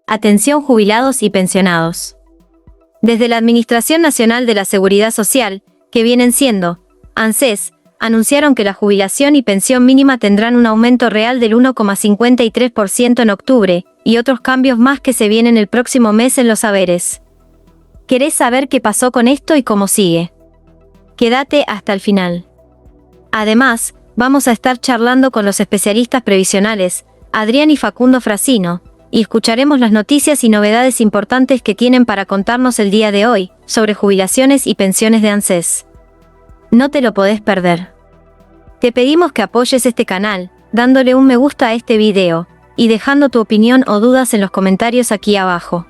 Atención jubilados y pensionados. Desde la Administración Nacional de la Seguridad Social, que vienen siendo ANSES, anunciaron que la jubilación y pensión mínima tendrán un aumento real del 1,53% en octubre, y otros cambios más que se vienen el próximo mes en los haberes. ¿Querés saber qué pasó con esto y cómo sigue? Quédate hasta el final. Además, vamos a estar charlando con los especialistas previsionales, Adrián y Facundo Frasino, y escucharemos las noticias y novedades importantes que tienen para contarnos el día de hoy, sobre jubilaciones y pensiones de ANSES. No te lo podés perder. Te pedimos que apoyes este canal, dándole un me gusta a este video, y dejando tu opinión o dudas en los comentarios aquí abajo.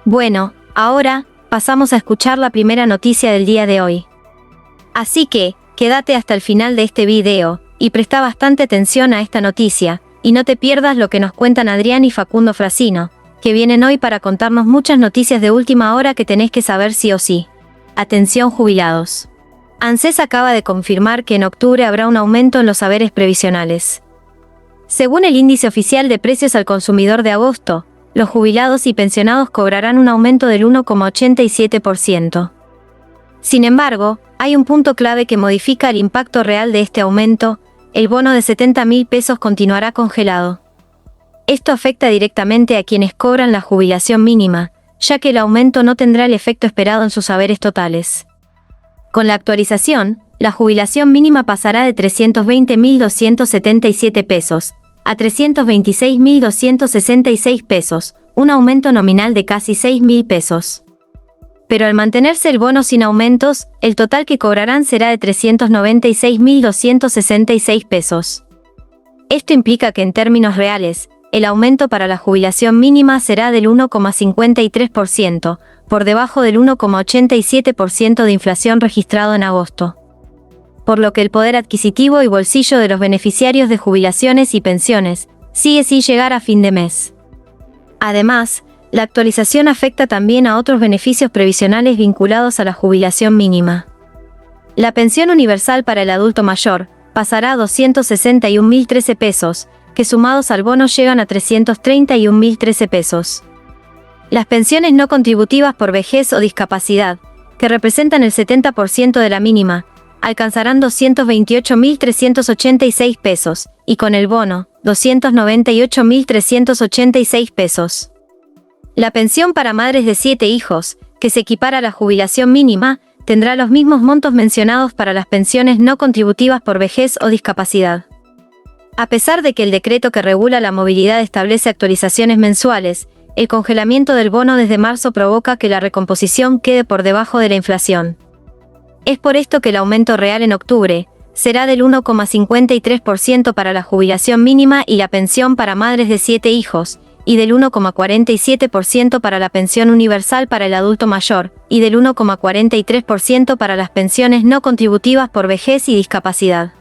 Bueno, ahora, pasamos a escuchar la primera noticia del día de hoy. Así que, quédate hasta el final de este video, y presta bastante atención a esta noticia, y no te pierdas lo que nos cuentan Adrián y Facundo Frasino, que vienen hoy para contarnos muchas noticias de última hora que tenés que saber sí o sí. Atención jubilados. ANSES acaba de confirmar que en octubre habrá un aumento en los haberes previsionales. Según el índice oficial de precios al consumidor de agosto, los jubilados y pensionados cobrarán un aumento del 1,87%. Sin embargo, hay un punto clave que modifica el impacto real de este aumento: el bono de 70.000 pesos continuará congelado. Esto afecta directamente a quienes cobran la jubilación mínima, ya que el aumento no tendrá el efecto esperado en sus haberes totales. Con la actualización, la jubilación mínima pasará de 320.277 pesos a 326.266 pesos, un aumento nominal de casi 6.000 pesos. Pero al mantenerse el bono sin aumentos, el total que cobrarán será de 396.266 pesos. Esto implica que en términos reales, el aumento para la jubilación mínima será del 1,53%, por debajo del 1,87% de inflación registrado en agosto. Por lo que el poder adquisitivo y bolsillo de los beneficiarios de jubilaciones y pensiones sigue sin llegar a fin de mes. Además, la actualización afecta también a otros beneficios previsionales vinculados a la jubilación mínima. La pensión universal para el adulto mayor pasará a 261.013 pesos, que sumados al bono llegan a 331.013 pesos. Las pensiones no contributivas por vejez o discapacidad, que representan el 70% de la mínima, alcanzarán 228.386 pesos, y con el bono, 298.386 pesos. La pensión para madres de 7 hijos, que se equipara a la jubilación mínima, tendrá los mismos montos mencionados para las pensiones no contributivas por vejez o discapacidad. A pesar de que el decreto que regula la movilidad establece actualizaciones mensuales, el congelamiento del bono desde marzo provoca que la recomposición quede por debajo de la inflación. Es por esto que el aumento real en octubre será del 1,53% para la jubilación mínima y la pensión para madres de 7 hijos, y del 1,47% para la pensión universal para el adulto mayor, y del 1,43% para las pensiones no contributivas por vejez y discapacidad.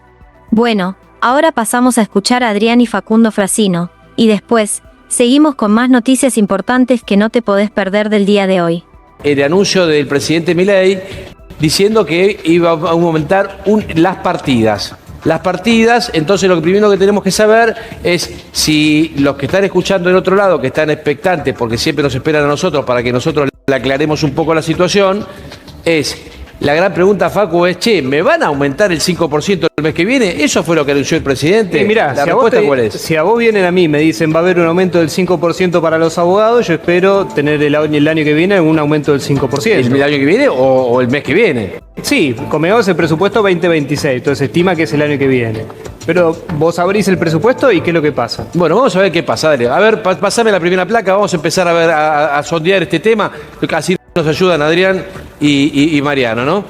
Bueno, ahora pasamos a escuchar a Adrián y Facundo Frasino, y después, seguimos con más noticias importantes que no te podés perder del día de hoy. El anuncio del presidente Milei diciendo que iba a aumentar las partidas. Las partidas, entonces lo primero que tenemos que saber es si los que están escuchando del otro lado, que están expectantes, porque siempre nos esperan a nosotros para que nosotros le aclaremos un poco la situación, la gran pregunta, Facu, es, ¿me van a aumentar el 5% el mes que viene? ¿Eso fue lo que anunció el presidente? Mirá, ¿La respuesta cuál es? Si a vos vienen a mí y me dicen va a haber un aumento del 5% para los abogados, yo espero tener el año que viene un aumento del 5%. ¿El año que viene o el mes que viene? Sí, convengamos el presupuesto 2026, entonces se estima que es el año que viene. Pero vos abrís el presupuesto y ¿qué es lo que pasa? Bueno, vamos a ver qué pasa, dale. A ver, pasame la primera placa, vamos a empezar a ver, a sondear este tema, así nos ayudan Adrián y Mariano, ¿no?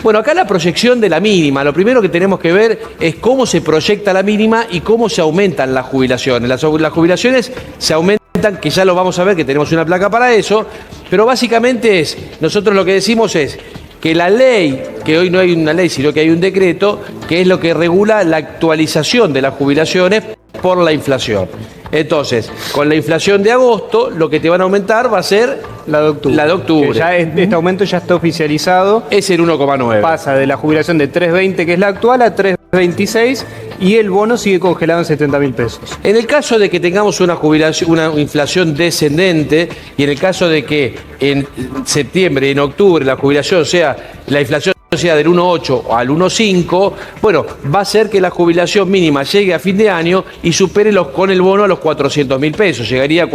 Bueno, acá la proyección de la mínima, lo primero que tenemos que ver es cómo se proyecta la mínima y cómo se aumentan las jubilaciones. Las jubilaciones se aumentan, que ya lo vamos a ver, que tenemos una placa para eso, pero básicamente nosotros lo que decimos es que la ley, que hoy no hay una ley, sino que hay un decreto, que es lo que regula la actualización de las jubilaciones por la inflación. Entonces, con la inflación de agosto, lo que te van a aumentar va a ser la de octubre. La de octubre. Que ya este aumento ya está oficializado. Es el 1,9. Pasa de la jubilación de 320, que es la actual, a 320 26 y el bono sigue congelado en 70.000 pesos. En el caso de que tengamos una jubilación, una inflación descendente, y en el caso de que en septiembre y en octubre la jubilación sea, la inflación sea del 1,8 al 1,5, bueno, va a ser que la jubilación mínima llegue a fin de año y supere con el bono a los 400.000 pesos. Llegaría a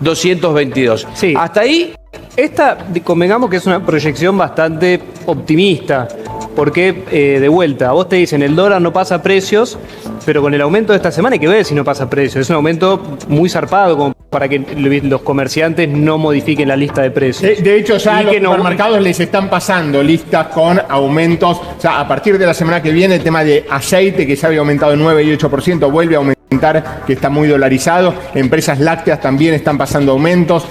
407.222. Sí. Hasta ahí. Esta, convengamos que es una proyección bastante optimista, porque de vuelta, a vos te dicen el dólar no pasa precios, pero con el aumento de esta semana hay que ver si no pasa precios. Es un aumento muy zarpado como para que los comerciantes no modifiquen la lista de precios. De hecho, ya Y los que no- supermercados les están pasando listas con aumentos. O sea, a partir de la semana que viene, el tema de aceite, que ya había aumentado 9 y 8%, vuelve a aumentar, que está muy dolarizado. Empresas lácteas también están pasando aumentos.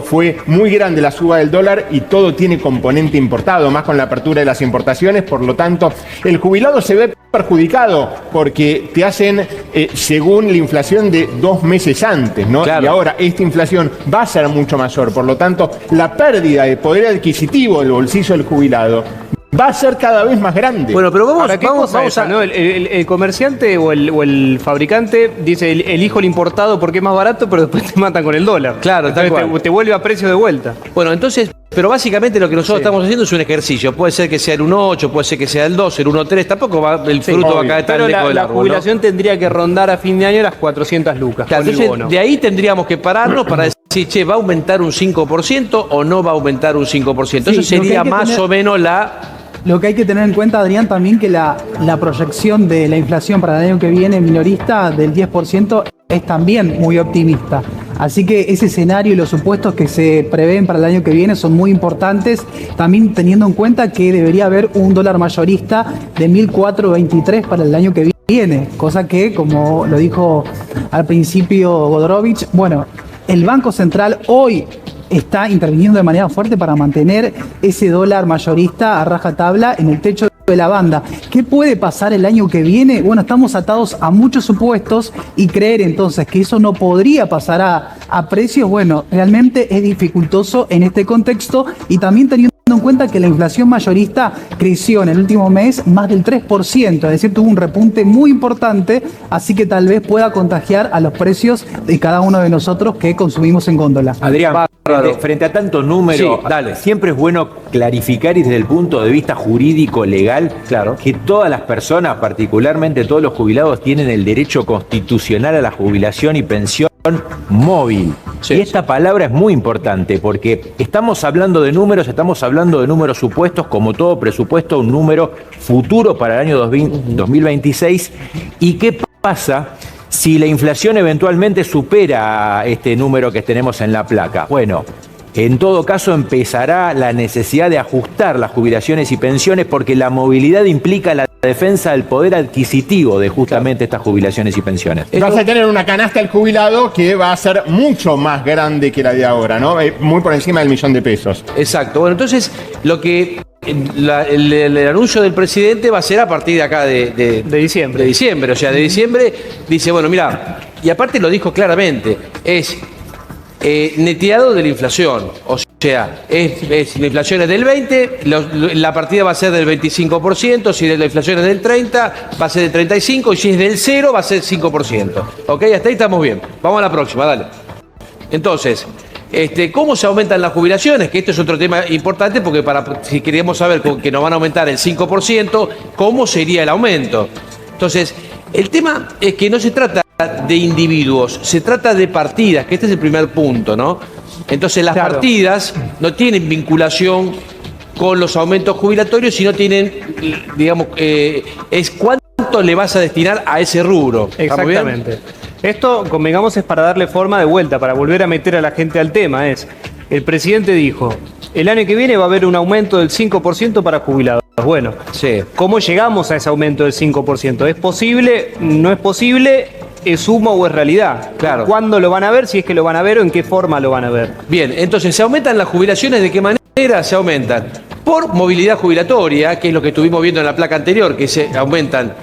Fue muy grande la suba del dólar y todo tiene componente importado, más con la apertura de las importaciones. Por lo tanto, el jubilado se ve perjudicado porque te hacen según la inflación de 2 meses antes, ¿no? Claro. Y ahora esta inflación va a ser mucho mayor. Por lo tanto, la pérdida de poder adquisitivo del bolsillo del jubilado va a ser cada vez más grande. Bueno, pero Ahora, ¿qué cosa vamos esa, no? El comerciante o el fabricante dice elijo el importado porque es más barato, pero después te matan con el dólar. Claro, tal entonces cual. te vuelve a precio de vuelta. Bueno, entonces, pero básicamente lo que nosotros estamos haciendo es un ejercicio. Puede ser que sea el 1,8, puede ser que sea el 2, el 1,3, tampoco el fruto va a caer tan Pero lejos del la árbol, ¿no? jubilación tendría que rondar a fin de año las 400 lucas Claro, con el entonces, bono. de ahí tendríamos que pararnos para decir, che, ¿va a aumentar un 5% o no va a aumentar un 5%? Eso Sí, lo que sería hay que más tener- o menos la... Lo que hay que tener en cuenta, Adrián, también que la proyección de la inflación para el año que viene minorista del 10% es también muy optimista. Así que ese escenario y los supuestos que se prevén para el año que viene son muy importantes, también teniendo en cuenta que debería haber un dólar mayorista de 1.423 para el año que viene, cosa que, como lo dijo al principio Godorovich, bueno, el Banco Central hoy está interviniendo de manera fuerte para mantener ese dólar mayorista a rajatabla en el techo de la banda. ¿Qué puede pasar el año que viene? Bueno, estamos atados a muchos supuestos y creer entonces que eso no podría pasar a precios, bueno, realmente es dificultoso en este contexto y también teniendo en cuenta que la inflación mayorista creció en el último mes más del 3%, es decir, tuvo un repunte muy importante, así que tal vez pueda contagiar a los precios de cada uno de nosotros que consumimos en góndola. Adrián, frente a tanto número, Sí, dale. siempre es bueno clarificar y desde el punto de vista jurídico, legal, Claro. que todas las personas, particularmente todos los jubilados, tienen el derecho constitucional a la jubilación y pensión móvil. Sí, y esta palabra es muy importante porque estamos hablando de números, estamos hablando de números supuestos, como todo presupuesto, un número futuro para el año 2026. ¿Y qué pasa si la inflación eventualmente supera este número que tenemos en la placa? Bueno, en todo caso empezará la necesidad de ajustar las jubilaciones y pensiones porque la movilidad implica la defensa del poder adquisitivo de justamente estas jubilaciones y pensiones. Vas a tener una canasta al jubilado que va a ser mucho más grande que la de ahora, ¿no? Muy por encima del $1.000.000. Exacto. Bueno, entonces, lo que el anuncio del presidente va a ser a partir de acá de diciembre. De diciembre, o sea, de diciembre dice, bueno, mira, y aparte lo dijo claramente, es neteado de la inflación, o sea, la inflación es del 20, la partida va a ser del 25%, si la inflación es del 30, va a ser del 35%, y si es del 0, va a ser 5%. ¿Ok? Hasta ahí estamos bien. Vamos a la próxima, dale. Entonces, ¿cómo se aumentan las jubilaciones? Que esto es otro tema importante porque si queremos saber que nos van a aumentar el 5%, ¿cómo sería el aumento? Entonces, el tema es que no se trata de individuos, se trata de partidas, que este es el primer punto, ¿no? Entonces, las Claro. partidas no tienen vinculación con los aumentos jubilatorios, sino tienen, digamos, es cuánto le vas a destinar a ese rubro. ¿Estamos bien? Exactamente. Esto, convengamos, es para darle forma de vuelta, para volver a meter a la gente al tema. El presidente dijo, el año que viene va a haber un aumento del 5% para jubilados. Bueno, Sí. ¿cómo llegamos a ese aumento del 5%? ¿Es posible? ¿No es posible? ¿Es humo o es realidad? Claro. ¿Cuándo lo van a ver? Si es que lo van a ver o en qué forma lo van a ver. Bien, entonces, ¿se aumentan las jubilaciones? ¿De qué manera se aumentan? Por movilidad jubilatoria, que es lo que estuvimos viendo en la placa anterior, que se aumentan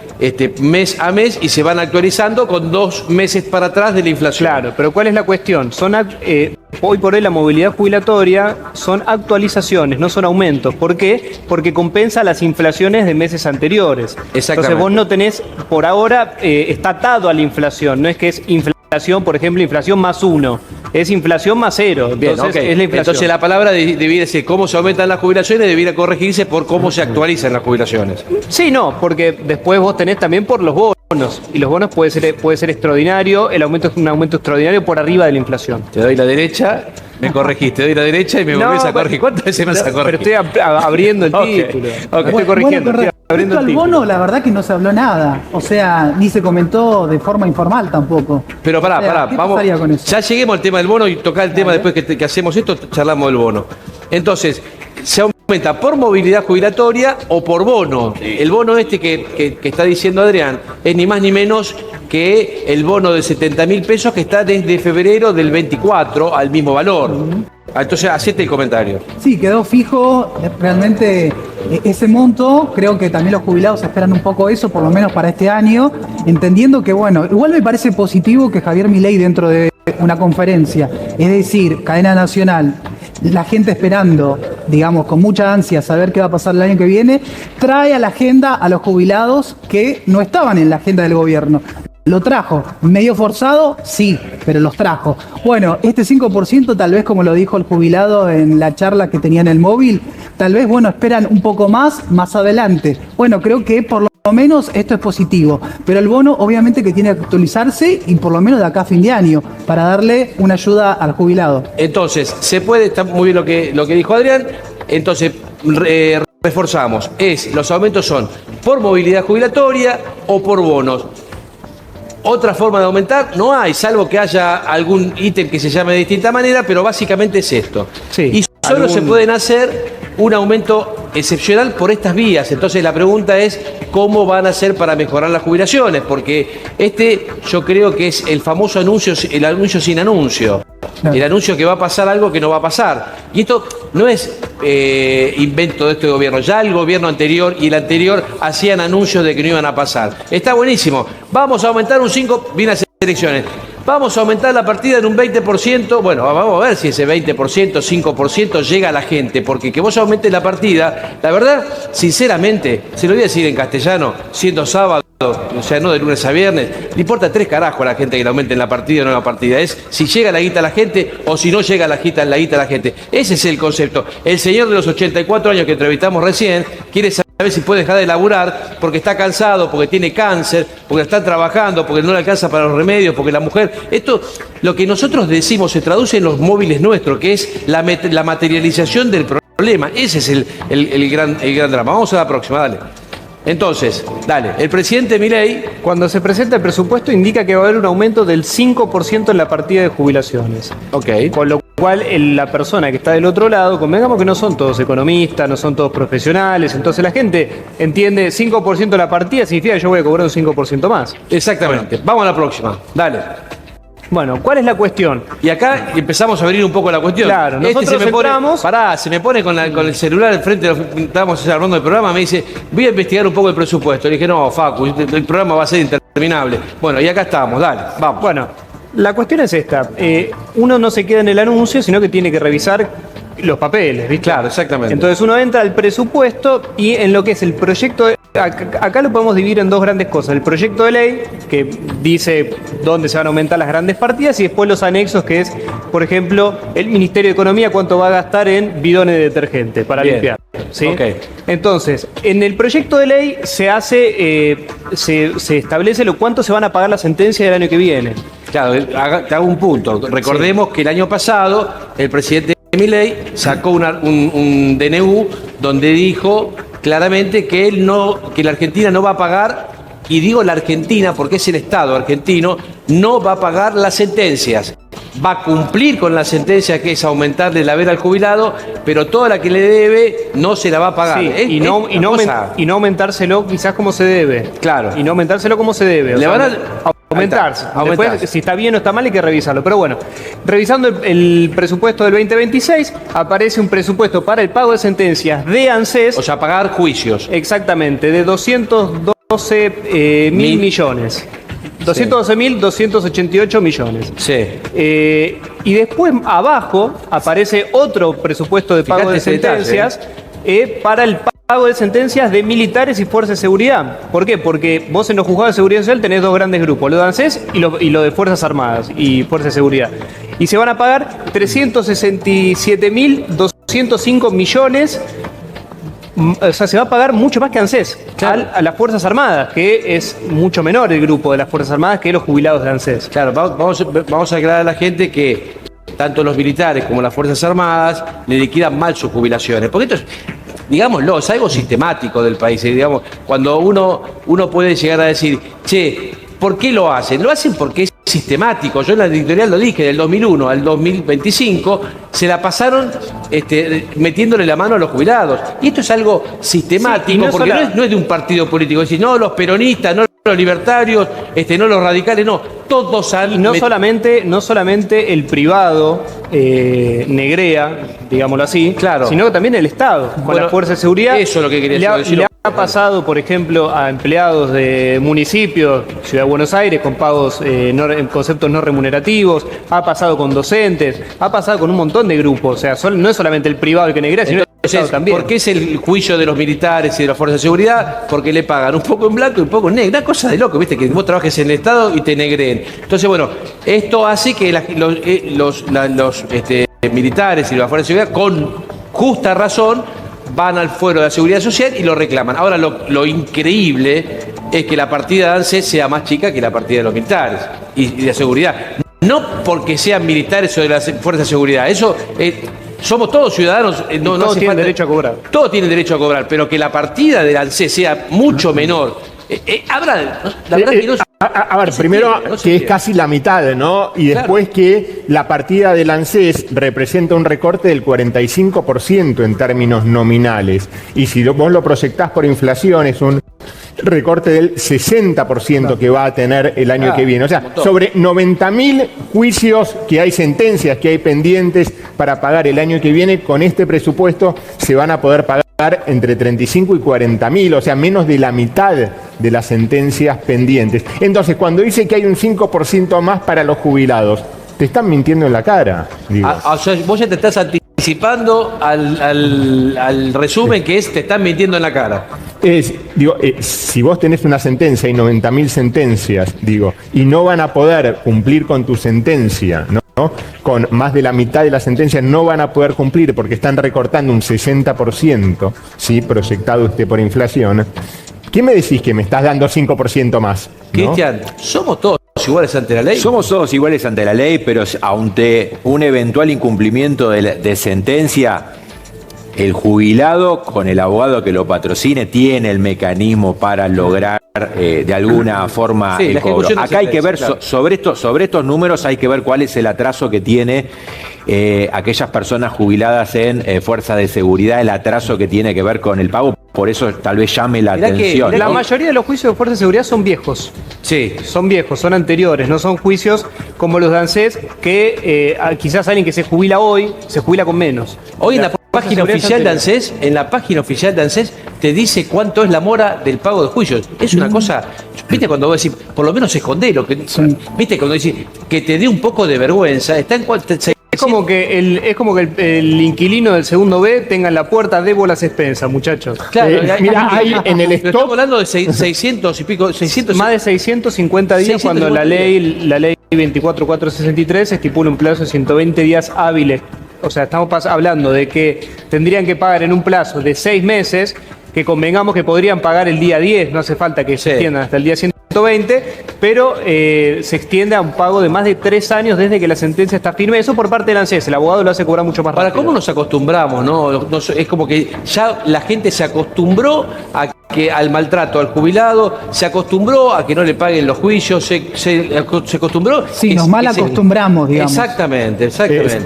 mes a mes y se van actualizando con 2 meses para atrás de la inflación. Claro, pero ¿cuál es la cuestión? Hoy por hoy la movilidad jubilatoria son actualizaciones, no son aumentos. ¿Por qué? Porque compensa las inflaciones de meses anteriores. Exactamente. Entonces vos no tenés, por ahora, está atado a la inflación, no es que es inflación, por ejemplo, inflación más 1, es inflación más 0. Bien, Entonces ok. es la inflación. Entonces la palabra debiera ser cómo se aumentan las jubilaciones, debiera corregirse por cómo se actualizan las jubilaciones. Sí, no, porque después vos tenés también por los bonos, y los bonos puede ser extraordinario, el aumento es un aumento extraordinario por arriba de la inflación. Te doy la derecha, me corregiste, te doy la derecha y me volvés a corregir. ¿Cuántas veces me vas a corregir? Pero estoy abriendo el Ok, título. ok. No estoy corrigiendo, correcto. estoy abriendo Respecto el al título. bono, la verdad que no se habló nada. O sea, ni se comentó de forma informal tampoco. Pero O sea, pará, ¿qué vamos. pasaría con eso? Ya lleguemos al tema del bono y tocar el tema después que hacemos esto, charlamos del bono. Entonces, ¿se aumenta por movilidad jubilatoria o por bono? El bono que está diciendo Adrián es ni más ni menos que el bono de 70.000 pesos que está desde febrero del 24 al mismo valor. Entonces, hacete el comentario. Sí, quedó fijo realmente ese monto. Creo que también los jubilados esperan un poco eso, por lo menos para este año, entendiendo que, bueno, igual me parece positivo que Javier Milei dentro de una conferencia, es decir, cadena nacional, la gente esperando, digamos, con mucha ansia saber qué va a pasar el año que viene, trae a la agenda a los jubilados que no estaban en la agenda del gobierno. Lo trajo, medio forzado, sí, pero los trajo. Bueno, este 5% tal vez, como lo dijo el jubilado en la charla que tenía en el móvil, tal vez, bueno, esperan un poco más adelante. Bueno, creo que por lo menos esto es positivo, pero el bono obviamente que tiene que actualizarse y por lo menos de acá a fin de año, para darle una ayuda al jubilado. Entonces, se puede, está muy bien lo que dijo Adrián, entonces reforzamos, los aumentos son por movilidad jubilatoria o por bonos. Otra forma de aumentar no hay, salvo que haya algún ítem que se llame de distinta manera, pero básicamente es esto. Sí, y solo se pueden hacer un aumento excepcional por estas vías. Entonces la pregunta es cómo van a hacer para mejorar las jubilaciones, porque yo creo que es el famoso anuncio, el anuncio sin anuncio. Claro. El anuncio que va a pasar algo que no va a pasar. Y esto no es invento de este gobierno. Ya el gobierno anterior y el anterior hacían anuncios de que no iban a pasar. Está buenísimo. Vamos a aumentar un 5%, vienen las elecciones. Vamos a aumentar la partida en un 20%. Bueno, vamos a ver si ese 20%, 5% llega a la gente. Porque que vos aumentes la partida, la verdad, sinceramente, se lo voy a decir en castellano, siendo sábado, o sea, no de lunes a viernes, le importa 3 carajos a la gente que le aumenten la partida o no la partida. Es si llega la guita a la gente o si no llega la guita a la gente. Ese es el concepto. El señor de los 84 años que entrevistamos recién quiere saber si puede dejar de laburar porque está cansado, porque tiene cáncer, porque está trabajando, porque no le alcanza para los remedios, porque la mujer... Esto, lo que nosotros decimos, se traduce en los móviles nuestros, que es la materialización del problema. Ese es el gran drama. Vamos a la próxima, dale. Entonces, dale, el presidente Milei... Cuando se presenta el presupuesto indica que va a haber un aumento del 5% en la partida de jubilaciones. Ok. Con lo cual la persona que está del otro lado, convengamos que no son todos economistas, no son todos profesionales, entonces la gente entiende 5% de la partida significa que yo voy a cobrar un 5% más. Exactamente. Vamos a la próxima, dale. Bueno, ¿cuál es la cuestión? Y acá empezamos a abrir un poco la cuestión. Claro, nosotros entramos... se me pone con el celular al frente, estábamos armando el programa, me dice, voy a investigar un poco el presupuesto. Le dije, no, Facu, el programa va a ser interminable. Bueno, y acá estamos, dale, vamos. Bueno, la cuestión es esta. Uno no se queda en el anuncio, sino que tiene que revisar los papeles, ¿viste? Claro, exactamente. Entonces uno entra al presupuesto y en lo que es el proyecto de... Acá lo podemos dividir en dos grandes cosas. El proyecto de ley, que dice dónde se van a aumentar las grandes partidas, y después los anexos, que es, por ejemplo, el Ministerio de Economía cuánto va a gastar en bidones de detergente para Bien. limpiar. ¿Sí? Ok. Entonces, en el proyecto de ley se establece cuánto se van a pagar las sentencias del año que viene. Claro, te hago un punto. Recordemos que el año pasado el presidente Milei sacó un DNU donde dijo claramente que la Argentina no va a pagar, y digo la Argentina porque es el Estado argentino, no va a pagar las sentencias. Va a cumplir con la sentencia, que es aumentarle la vera al jubilado, pero toda la que le debe no se la va a pagar. Sí, y no aumentárselo quizás como se debe. Claro. Y no aumentárselo como se debe. Le van a aumentarse. aumentarse. Después, si está bien o está mal, hay que revisarlo. Pero bueno, revisando el presupuesto del 2026, aparece un presupuesto para el pago de sentencias de ANSES. O sea, pagar juicios. Exactamente, de 202 212 mil millones. 212.288 millones. Sí. Y después abajo aparece otro presupuesto de pago de sentencias para el pago de sentencias de militares y fuerzas de seguridad. ¿Por qué? Porque vos en los juzgados de seguridad social tenés dos grandes grupos, lo de ANSES y lo de Fuerzas Armadas y Fuerzas de Seguridad. Y se van a pagar 367.205 millones. O sea, se va a pagar mucho más que ANSES a las Fuerzas Armadas, que es mucho menor el grupo de las Fuerzas Armadas que los jubilados de ANSES. Claro, vamos a aclarar a la gente que tanto los militares como las Fuerzas Armadas le liquidan mal sus jubilaciones. Porque esto es, digámoslo, es algo sistemático del país. Digamos, cuando uno puede llegar a decir, che, ¿por qué lo hacen? Lo hacen porque es sistemático. Yo en la editorial lo dije, del 2001 al 2025 se la pasaron metiéndole la mano a los jubilados. Y esto es algo sistemático, Sí, porque no es de un partido político. Es decir, no los peronistas, no los libertarios, no los radicales, no. Todos han... Y no solamente el privado negrea, digámoslo así, Claro. sino que también el Estado, con Bueno, las fuerzas de seguridad. eso es lo que quería decir. Le ha pasado, por ejemplo, a empleados de municipios, Ciudad de Buenos Aires, con pagos en conceptos no remunerativos, ha pasado con docentes, ha pasado con un montón de grupos. O sea, no es solamente el privado el que negrea, sino el Estado también. ¿Por qué es el juicio de los militares y de las fuerzas de seguridad? Porque le pagan un poco en blanco y un poco en negro. Una cosa de loco, ¿viste? Que vos trabajes en el Estado y te negreen. Entonces, bueno, esto hace que los militares y las fuerzas de seguridad, con justa razón, van al fuero de la Seguridad Social y lo reclaman. Ahora, lo increíble es que la partida de ANSES sea más chica que la partida de los militares y de seguridad. No porque sean militares o de las fuerzas de seguridad. Eso... somos todos ciudadanos, no todos hace tienen falta, derecho a cobrar. Todos tienen derecho a cobrar, pero que la partida del ANSES sea mucho menor. La verdad que no. A ver, primero que es casi la mitad, ¿no? Y después que la partida del ANSES representa un recorte del 45% en términos nominales. Y si vos lo proyectás por inflación, es un recorte del 60% que va a tener el año que viene. O sea, sobre 90.000 juicios que hay, sentencias que hay pendientes para pagar el año que viene, con este presupuesto se van a poder pagar entre 35 y 40.000, o sea, menos de la mitad de las sentencias pendientes. Entonces, cuando dice que hay un 5% más para los jubilados, te están mintiendo en la cara. Digo. O sea, vos ya te estás anticipando al resumen que es te están mintiendo en la cara. Si vos tenés una sentencia y 90.000 sentencias, y no van a poder cumplir con tu sentencia, ¿no? Con más de la mitad de las sentencias no van a poder cumplir porque están recortando un 60%, ¿sí? Proyectado por inflación. ¿Qué me decís que me estás dando 5% más? ¿No? Cristian, ¿somos todos iguales ante la ley? Somos todos iguales ante la ley, pero ante un eventual incumplimiento de sentencia, el jubilado, con el abogado que lo patrocine, tiene el mecanismo para lograr de alguna forma el cobro. Acá hay que ver, claro, sobre estos números hay que ver cuál es el atraso que tiene aquellas personas jubiladas en fuerzas de seguridad, el atraso que tiene que ver con el pago. Por eso tal vez llame la atención. La mayoría de los juicios de fuerzas de seguridad son viejos. Sí. Son viejos, son anteriores, no son juicios como los de ANSES, que quizás alguien que se jubila hoy, se jubila con menos. Hoy en la página oficial de ANSES, te dice cuánto es la mora del pago de juicios. Es una cosa, viste, cuando vos decís, por lo menos escondelo, viste, cuando decís que te dé un poco de vergüenza, está en cuánto. Es como que el inquilino del segundo B tenga en la puerta debo las expensas, muchachos. Claro, mira, hay en el stock. Estamos hablando de 600 y pico, 600. Más de 650 días 650 cuando la ley 24463 estipula un plazo de 120 días hábiles. O sea, estamos hablando de que tendrían que pagar en un plazo de 6 meses, que convengamos que podrían pagar el día 10, no hace falta que se extiendan hasta el día 120, pero se extiende a un pago de más de 3 años desde que la sentencia está firme. Eso por parte del ANSES, el abogado lo hace cobrar mucho más rápido. Para cómo nos acostumbramos, ¿no? Es como que ya la gente se acostumbró al maltrato al jubilado, se acostumbró a que no le paguen los juicios, se acostumbró. Sí, nos mal acostumbramos, digamos. Exactamente.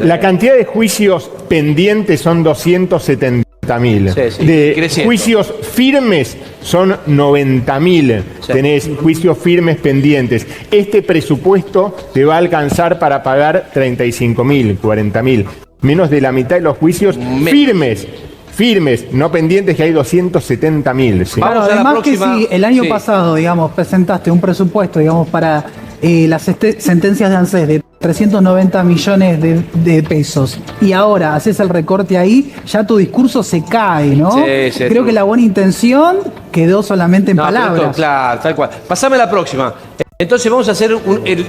La cantidad de juicios pendientes son 270.000. De juicios firmes son 90.000. Tenés juicios firmes pendientes. Este presupuesto te va a alcanzar para pagar 35.000, 40.000. Menos de la mitad de los juicios firmes. firmes, no pendientes, que hay 270.000. ¿sí? Vamos a la además próxima. que si el año Sí. pasado, digamos, presentaste un presupuesto, digamos, para las sentencias de ANSES de 390 millones de pesos y ahora haces el recorte ahí, ya tu discurso se cae, ¿no? Sí, sí, Creo sí. que la buena intención quedó solamente en No, pero palabras. esto, claro, tal cual. Pasame a la próxima. Entonces vamos a hacer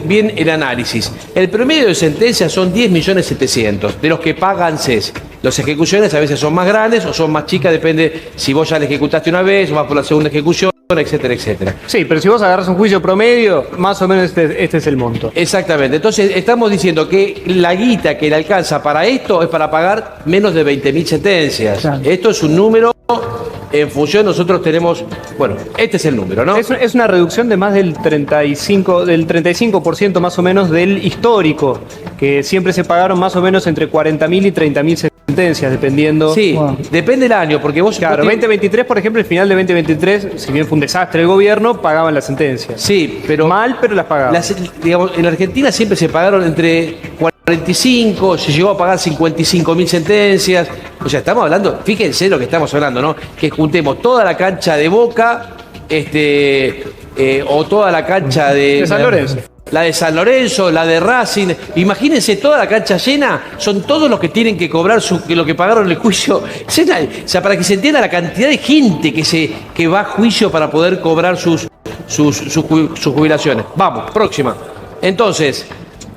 bien el análisis. El promedio de sentencias son 10.700.000 de los que pagan CES. Las ejecuciones a veces son más grandes o son más chicas, depende si vos ya la ejecutaste una vez o vas por la segunda ejecución, etcétera, etcétera. Sí, pero si vos agarras un juicio promedio, más o menos este es el monto. Exactamente. Entonces estamos diciendo que la guita que le alcanza para esto es para pagar menos de 20.000 sentencias. Claro. Esto es un número en función, nosotros tenemos, bueno, este es el número, ¿no? Es una reducción de más del 35% más o menos del histórico, que siempre se pagaron más o menos entre 40.000 y 30.000 sentencias, dependiendo. Sí, Wow. depende del año, porque vos... Claro, vos te- 2023, por ejemplo, el final de 2023, si bien fue un desastre el gobierno, pagaban las sentencias. Sí, pero... Mal, pero las pagaban. digamos, en Argentina siempre se pagaron entre 45, se llegó a pagar 55.000 sentencias. O sea, estamos hablando, fíjense lo que estamos hablando, ¿no? Que juntemos toda la cancha de Boca, o toda la cancha De San Lorenzo. La de San Lorenzo, la de Racing. Imagínense toda la cancha llena, son todos los que tienen que cobrar lo que pagaron el juicio. O sea, para que se entienda la cantidad de gente que va a juicio para poder cobrar sus jubilaciones. Vamos, próxima. Entonces,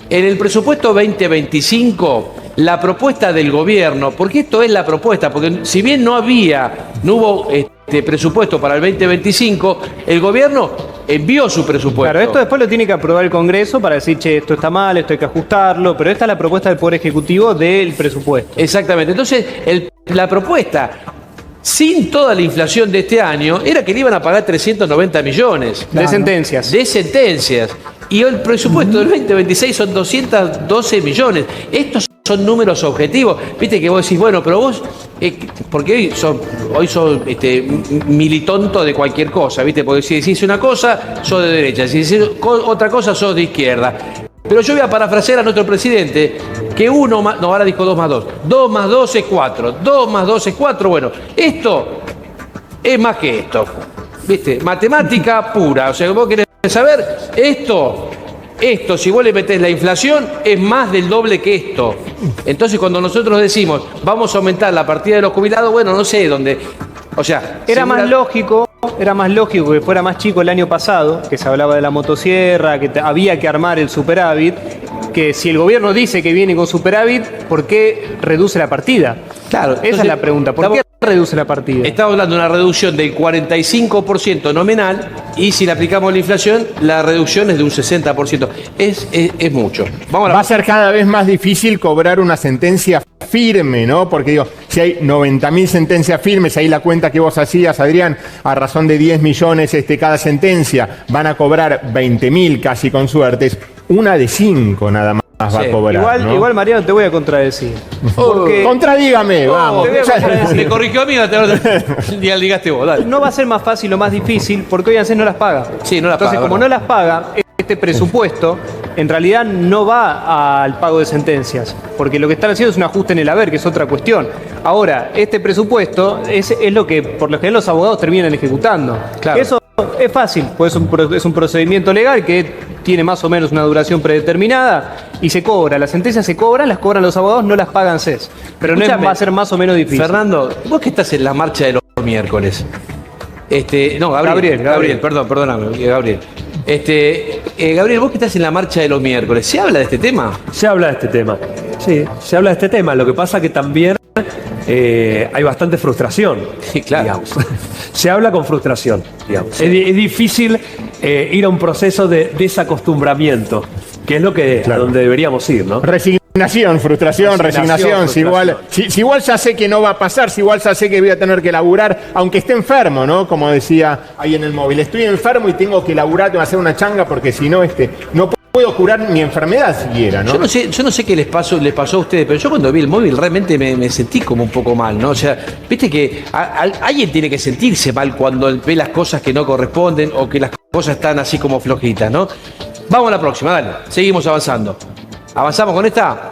en el presupuesto 2025, la propuesta del gobierno, porque esto es la propuesta, porque si bien no hubo presupuesto para el 2025, el gobierno envió su presupuesto. Claro, esto después lo tiene que aprobar el Congreso para decir, che, esto está mal, esto hay que ajustarlo, pero esta es la propuesta del Poder Ejecutivo del presupuesto. Exactamente. Entonces, la propuesta, sin toda la inflación de este año, era que le iban a pagar 390 millones De sentencias. de sentencias. Y el presupuesto del 2026 son 212 millones. Estos son números objetivos. Viste que vos decís, bueno, pero vos, porque hoy sos militonto de cualquier cosa, ¿viste? Porque si decís una cosa, sos de derecha. Si decís otra cosa, sos de izquierda. Pero yo voy a parafrasear a nuestro presidente, que ahora dijo 2 más 2. 2 más 2 es 4. 2 más 2 es 4. Bueno, esto es más que esto. ¿Viste? Matemática pura. O sea, vos querés saber, esto, si vos le metés la inflación, es más del doble que esto. Entonces, cuando nosotros decimos, vamos a aumentar la partida de los jubilados, bueno, no sé dónde. O sea, Era más lógico que fuera más chico el año pasado, que se hablaba de la motosierra, que había que armar el superávit, que si el gobierno dice que viene con superávit, ¿por qué reduce la partida? Claro, Esa entonces, es la pregunta. ¿Por qué reduce la partida? Estamos hablando de una reducción del 45% nominal y si le aplicamos la inflación, la reducción es de un 60%. Es mucho. Vamos a Va a ser cada vez más difícil cobrar una sentencia firme, ¿no? Porque digo, si hay 90.000 sentencias firmes, ahí la cuenta que vos hacías, Adrián, a razón de 10 millones cada sentencia, van a cobrar 20.000 casi con suerte. Es una de 5 nada más va Sí. a cobrar. ¿no? Igual, Mariano, te voy a contradecir. Porque Contradígame, vamos. te voy a contradecir. Me corrigió a mí, digaste vos, dale. No va a ser más fácil o más difícil porque hoy ANSES no las paga. Sí, no las Entonces, paga, como ¿verdad? no las paga, este presupuesto en realidad no va al pago de sentencias, porque lo que están haciendo es un ajuste en el haber, que es otra cuestión. Ahora, este presupuesto es lo que por lo general los abogados terminan ejecutando. Claro. Eso es fácil, pues es un procedimiento legal que tiene más o menos una duración predeterminada y se cobra. Las sentencias se cobran, las cobran los abogados, no las pagan CES. Pero Escúchame, va a ser más o menos difícil. Fernando, vos que estás en la marcha de los miércoles. No, Gabriel, perdóname, Gabriel. Gabriel, vos que estás en la marcha de los miércoles, ¿se habla de este tema? Se habla de este tema. Sí, se habla de este tema. Lo que pasa que también hay bastante frustración. Sí, claro. Digamos. Se habla con frustración, digamos. Es difícil ir a un proceso de desacostumbramiento, que es lo que a donde deberíamos ir, ¿no? Resignación, frustración, resignación. Si igual ya sé que no va a pasar, si igual ya sé que voy a tener que laburar, aunque esté enfermo, ¿no? Como decía ahí en el móvil, estoy enfermo y tengo que laburar, tengo que hacer una changa porque si no, no puedo curar mi enfermedad siquiera, ¿no? Yo no sé qué les pasó a ustedes, pero yo cuando vi el móvil realmente me sentí como un poco mal, ¿no? O sea, viste que alguien tiene que sentirse mal cuando ve las cosas que no corresponden o que las cosas están así como flojitas, ¿no? Vamos a la próxima, dale. Seguimos avanzando. ¿Avanzamos con esta?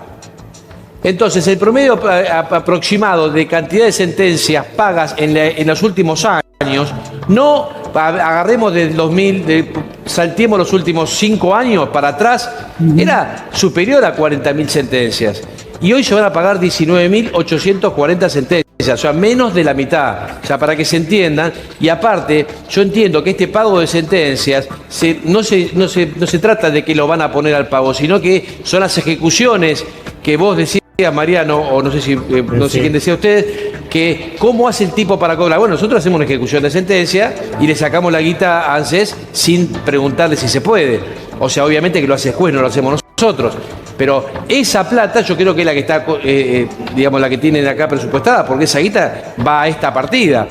Entonces, el promedio aproximado de cantidad de sentencias pagas en los últimos años, no agarremos del 2000, saltemos los últimos 5 años para atrás, era superior a 40.000 sentencias. Y hoy se van a pagar 19.840 sentencias, o sea, menos de la mitad. O sea, para que se entiendan. Y aparte, yo entiendo que este pago de sentencias no se trata de que lo van a poner al pago, sino que son las ejecuciones que vos decías, Mariano, o no sé si no sé quién decía usted, que cómo hace el tipo para cobrar. Bueno, nosotros hacemos una ejecución de sentencia y le sacamos la guita a ANSES sin preguntarle si se puede. O sea, obviamente que lo hace el juez, no lo hacemos nosotros. Pero esa plata yo creo que es la que está, digamos, la que tienen acá presupuestada, porque esa guita va a esta partida.